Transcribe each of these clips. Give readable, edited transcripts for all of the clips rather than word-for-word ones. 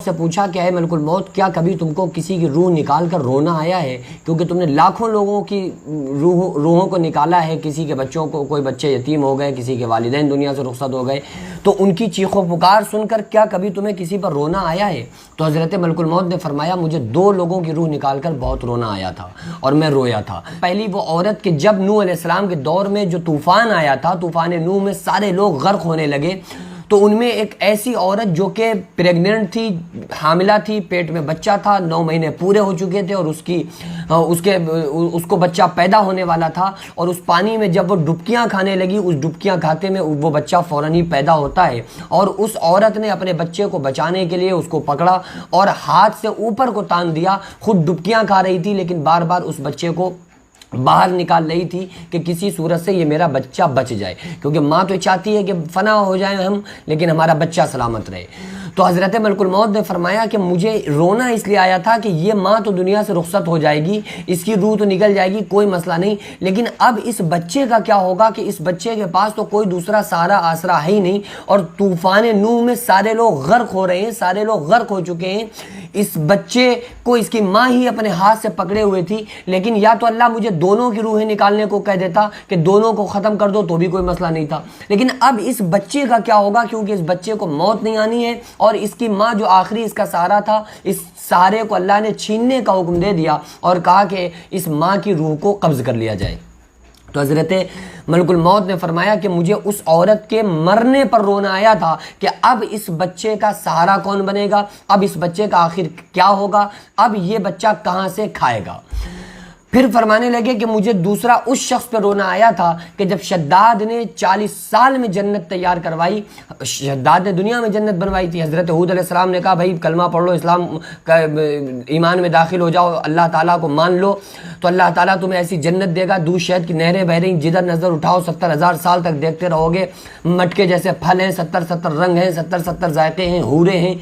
سے پوچھا کہ اے ملک الموت، کیا کبھی تم کو کسی کی روح نکال کر رونا آیا ہے؟ کیونکہ تم نے لاکھوں لوگوں کی روحوں کو نکالا ہے، کسی کے بچوں کو، کوئی بچے یتیم ہو گئے، کسی کے والدین دنیا سے رخصت ہو گئے، تو ان کی چیخ و پکار سن کر کیا کبھی تمہیں کسی پر رونا آیا ہے؟ تو حضرت ملک الموت نے فرمایا مجھے 2 لوگوں کی روح نکال کر بہت رونا آیا تھا اور میں رویا تھا۔ پہلی وہ عورت کہ جب نوح علیہ السلام کے دور میں جو طوفان آیا تھا، طوفان نوح میں سارے لوگ غرق ہونے لگے، تو ان میں ایک ایسی عورت جو کہ پریگننٹ تھی، حاملہ تھی، پیٹ میں بچہ تھا، 9 مہینے پورے ہو چکے تھے اور اس کو بچہ پیدا ہونے والا تھا، اور اس پانی میں جب وہ ڈبکیاں کھانے لگی، اس ڈبکیاں کھاتے میں وہ بچہ فوراً ہی پیدا ہوتا ہے، اور اس عورت نے اپنے بچے کو بچانے کے لیے اس کو پکڑا اور ہاتھ سے اوپر کو تان دیا، خود ڈبکیاں کھا رہی تھی لیکن بار بار اس بچے کو باہر نکال رہی تھی کہ کسی صورت سے یہ میرا بچہ بچ جائے، کیونکہ ماں تو چاہتی ہے کہ فنا ہو جائیں ہم لیکن ہمارا بچہ سلامت رہے۔ تو حضرت ملک الموت نے فرمایا کہ مجھے رونا اس لیے آیا تھا کہ یہ ماں تو دنیا سے رخصت ہو جائے گی، اس کی روح تو نکل جائے گی، کوئی مسئلہ نہیں، لیکن اب اس بچے کا کیا ہوگا کہ اس بچے کے پاس تو کوئی دوسرا سہارا آسرا ہے ہی نہیں، اور طوفان نوح میں سارے لوگ غرق ہو رہے ہیں، سارے لوگ غرق ہو چکے ہیں، اس بچے کو اس کی ماں ہی اپنے ہاتھ سے پکڑے ہوئے تھی، لیکن یا تو اللہ مجھے دونوں کی روحیں نکالنے کو کہہ دیتا کہ دونوں کو ختم کر دو تو بھی کوئی مسئلہ نہیں تھا، لیکن اب اس بچے کا کیا ہوگا، کیونکہ اس بچے کو موت نہیں آنی ہے، اور اس کی ماں جو آخری اس کا سہارا تھا، اس سہارے کو اللہ نے چھیننے کا حکم دے دیا اور کہا کہ اس ماں کی روح کو قبض کر لیا جائے۔ تو حضرت ملک الموت نے فرمایا کہ مجھے اس عورت کے مرنے پر رونا آیا تھا کہ اب اس بچے کا سہارا کون بنے گا، اب اس بچے کا آخر کیا ہوگا، اب یہ بچہ کہاں سے کھائے گا۔ پھر فرمانے لگے کہ مجھے دوسرا اس شخص پہ رونا آیا تھا کہ جب شداد نے 40 سال میں جنت تیار کروائی، شداد نے دنیا میں جنت بنوائی تھی، حضرت ہود علیہ السلام نے کہا بھائی کلمہ پڑھ لو، اسلام کا ایمان میں داخل ہو جاؤ، اللہ تعالیٰ کو مان لو تو اللہ تعالیٰ تمہیں ایسی جنت دے گا، دودھ شہد کی نہریں بہ رہی، جدھر نظر اٹھاؤ 70,000 سال تک دیکھتے رہو گے، مٹکے جیسے پھل ہیں، 70 رنگ ہیں، 70 ذائقے ہیں، حوریں ہیں۔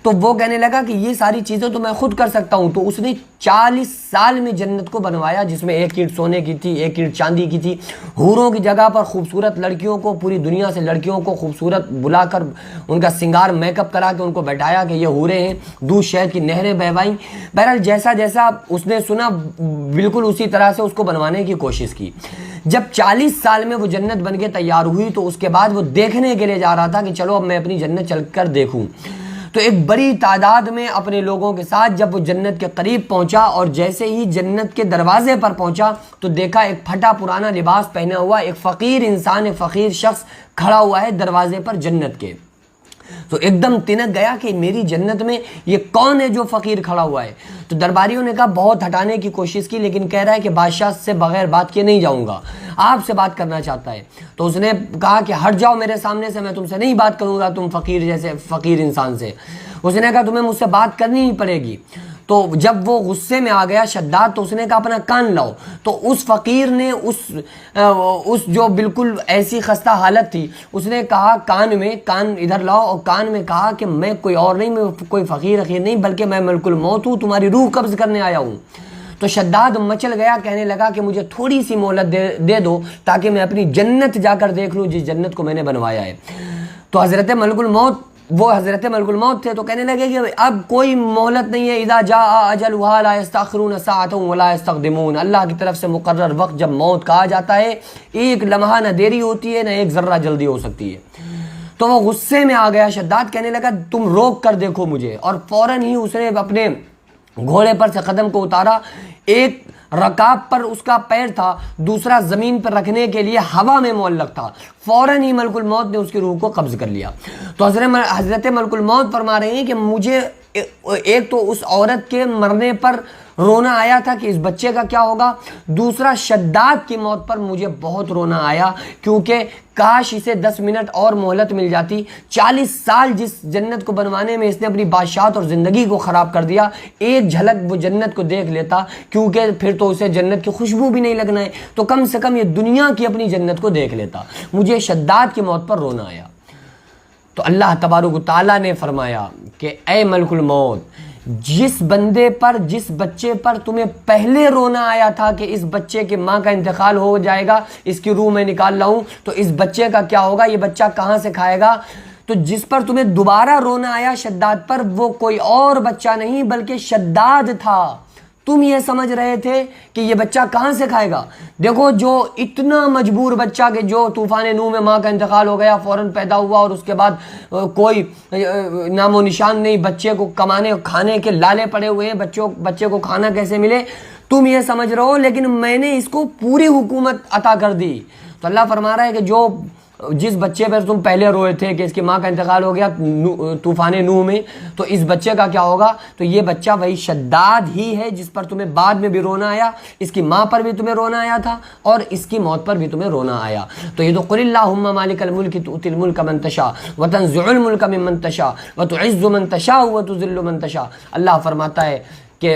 تو وہ کہنے لگا کہ یہ ساری چیزیں تو میں خود کر سکتا ہوں، تو اس نے 40 سال میں جنت کو بنوایا، جس میں 1 اینٹ سونے کی تھی، 1 اینٹ چاندی کی تھی، حوروں کی جگہ پر خوبصورت لڑکیوں کو، پوری دنیا سے لڑکیوں کو خوبصورت بلا کر ان کا سنگار میک اپ کرا کے ان کو بیٹھایا کہ یہ حوریں ہیں، دودھ شہد کی نہریں بہوائیں۔ بہرحال جیسا جیسا اس نے سنا بالکل اسی طرح سے اس کو بنوانے کی کوشش کی۔ جب 40 سال میں وہ جنت بن کے تیار ہوئی تو اس کے بعد وہ دیکھنے کے لیے جا رہا تھا کہ چلو اب میں اپنی جنت چل کر دیکھوں، تو ایک بڑی تعداد میں اپنے لوگوں کے ساتھ جب وہ جنت کے قریب پہنچا اور جیسے ہی جنت کے دروازے پر پہنچا تو دیکھا ایک پھٹا پرانا لباس پہنا ہوا ایک فقیر انسان، ایک فقیر شخص کھڑا ہوا ہے دروازے پر جنت کے۔ تو ایک دم تنک گیا کہ میری جنت میں یہ کون ہے جو فقیر کھڑا ہوا ہے؟ تو درباریوں نے کہا بہت ہٹانے کی کوشش کی لیکن کہہ رہا ہے کہ بادشاہ سے بغیر بات کیے نہیں جاؤں گا، آپ سے بات کرنا چاہتا ہے۔ تو اس نے کہا کہ ہٹ جاؤ میرے سامنے سے، میں تم سے نہیں بات کروں گا، تم فقیر جیسے فقیر انسان سے۔ اس نے کہا تمہیں مجھ سے بات کرنی ہی پڑے گی۔ تو جب وہ غصے میں آ گیا شداد تو اس نے کہا اپنا کان لاؤ، تو اس فقیر نے اس جو بالکل ایسی خستہ حالت تھی اس نے کہا کان ادھر لاؤ، اور کان میں کہا کہ میں کوئی اور نہیں، میں کوئی فقیر نہیں بلکہ میں ملک الموت ہوں، تمہاری روح قبض کرنے آیا ہوں۔ تو شداد مچل گیا، کہنے لگا کہ مجھے تھوڑی سی مہلت دے دو تاکہ میں اپنی جنت جا کر دیکھ لوں جس جنت کو میں نے بنوایا ہے۔ تو حضرت ملک الموت تھے تو کہنے لگے کہ اب کوئی مہلت نہیں ہے، اذا جاء اجلها لا يستأخرون ساعة ولا يستقدمون، اللہ کی طرف سے مقرر وقت جب موت کا آ جاتا ہے ایک لمحہ نہ دیری ہوتی ہے نہ ایک ذرہ جلدی ہو سکتی ہے۔ تو وہ غصے میں آ گیا شداد، کہنے لگا تم روک کر دیکھو مجھے، اور فوراً ہی اس نے اپنے گھوڑے پر سے قدم کو اتارا، ایک رکاب پر اس کا پیر تھا، دوسرا زمین پر رکھنے کے لیے ہوا میں معلق تھا، فوراً ہی ملک الموت نے اس کی روح کو قبض کر لیا۔ تو حضرت ملک الموت فرما رہے ہیں کہ مجھے ایک تو اس عورت کے مرنے پر رونا آیا تھا کہ اس بچے کا کیا ہوگا، دوسرا شداد کی موت پر مجھے بہت رونا آیا کیونکہ کاش اسے 10 منٹ اور مہلت مل جاتی، 40 سال جس جنت کو بنوانے میں اس نے اپنی بادشاہت اور زندگی کو خراب کر دیا، ایک جھلک وہ جنت کو دیکھ لیتا، کیونکہ پھر تو اسے جنت کی خوشبو بھی نہیں لگنا ہے، تو کم سے کم یہ دنیا کی اپنی جنت کو دیکھ لیتا۔ مجھے شداد کی موت پر رونا آیا۔ تو اللہ تبارک و تعالیٰ نے فرمایا کہ اے ملک الموت، جس بندے پر، جس بچے پر تمہیں پہلے رونا آیا تھا کہ اس بچے کے ماں کا انتقال ہو جائے گا، اس کی روح میں نکال لاؤں، تو اس بچے کا کیا ہوگا، یہ بچہ کہاں سے کھائے گا؟ تو جس پر تمہیں دوبارہ رونا آیا شداد پر، وہ کوئی اور بچہ نہیں بلکہ شداد تھا۔ تم یہ سمجھ رہے تھے کہ یہ بچہ کہاں سے کھائے گا۔ دیکھو جو اتنا مجبور بچہ کہ جو طوفان نوح میں ماں کا انتقال ہو گیا، فوراً پیدا ہوا اور اس کے بعد کوئی نام و نشان نہیں، بچے کو کمانے کھانے کے لالے پڑے ہوئے ہیں، بچے کو کھانا کیسے ملے، تم یہ سمجھ رہے ہو، لیکن میں نے اس کو پوری حکومت عطا کر دی۔ تو اللہ فرما رہا ہے کہ جس بچے پر تم پہلے روئے تھے کہ اس کی ماں کا انتقال ہو گیا طوفان نوح میں، تو اس بچے کا کیا ہوگا، تو یہ بچہ وہی شداد ہی ہے جس پر تمہیں بعد میں بھی رونا آیا، اس کی ماں پر بھی تمہیں رونا آیا تھا اور اس کی موت پر بھی تمہیں رونا آیا۔ تو یہ تو قل اللہم مالک الملک تؤتی الملک من تشاء وتنزع الملک ممن تشاء وتعز من تشاء وتذل من تشاء۔ اللہ فرماتا ہے کہ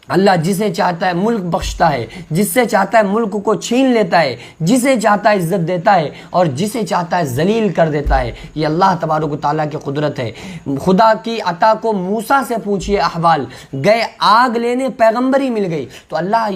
اللہ جسے چاہتا ہے ملک بخشتا ہے، جس سے چاہتا ہے ملک کو چھین لیتا ہے، جسے چاہتا ہے عزت دیتا ہے اور جسے چاہتا ہے ذلیل کر دیتا ہے۔ یہ اللہ تبارک و تعالیٰ کی قدرت ہے۔ خدا کی عطا کو موسیٰ سے پوچھئے احوال، گئے آگ لینے پیغمبری مل گئی۔ تو اللہ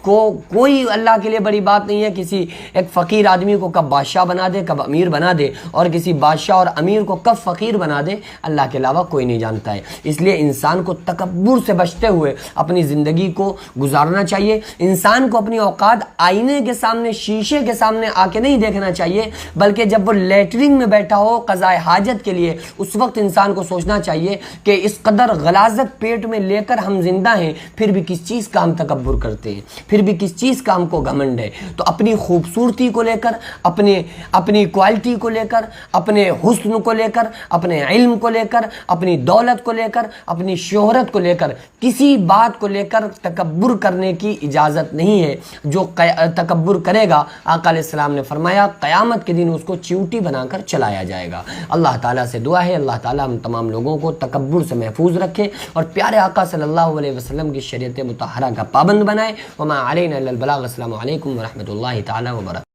کو کوئی اللہ کے لیے بڑی بات نہیں ہے کسی ایک فقیر آدمی کو کب بادشاہ بنا دے، کب امیر بنا دے، اور کسی بادشاہ اور امیر کو کب فقیر بنا دے، اللہ کے علاوہ کوئی نہیں جانتا ہے۔ اس لیے انسان کو تکبر سے بچتے ہوئے اپنی زندگی کو گزارنا چاہیے۔ انسان کو اپنی اوقات آئینے کے سامنے، شیشے کے سامنے آ کے نہیں دیکھنا چاہیے، بلکہ جب وہ لیٹرنگ میں بیٹھا ہو قضائے حاجت کے لیے، اس وقت انسان کو سوچنا چاہیے کہ اس قدر غلاظت پیٹ میں لے کر ہم زندہ ہیں، پھر بھی کس چیز کا ہم تکبر کرتے ہیں، پھر بھی کس چیز کا ہم کو گھمنڈ ہے۔ تو اپنی خوبصورتی کو لے کر، اپنی کوالٹی کو لے کر، اپنے حسن کو لے کر، اپنے علم کو لے کر، اپنی دولت کو لے کر، اپنی شہرت کو لے کر، کسی بات کو لے کر تکبر کرنے کی اجازت نہیں ہے۔ جو تکبر کرے گا، آقا علیہ السلام نے فرمایا قیامت کے دن اس کو چیوٹی بنا کر چلایا جائے گا۔ اللہ تعالیٰ سے دعا ہے اللہ تعالیٰ ہم تمام لوگوں کو تکبر سے محفوظ رکھے اور پیارے آقا صلی اللہ علیہ وسلم کی شریعت مطہرہ کا پابند بنائے۔ وما علینا الا البلاغ۔ السلام علیکم ورحمۃ اللہ تعالیٰ وبرکاتہ۔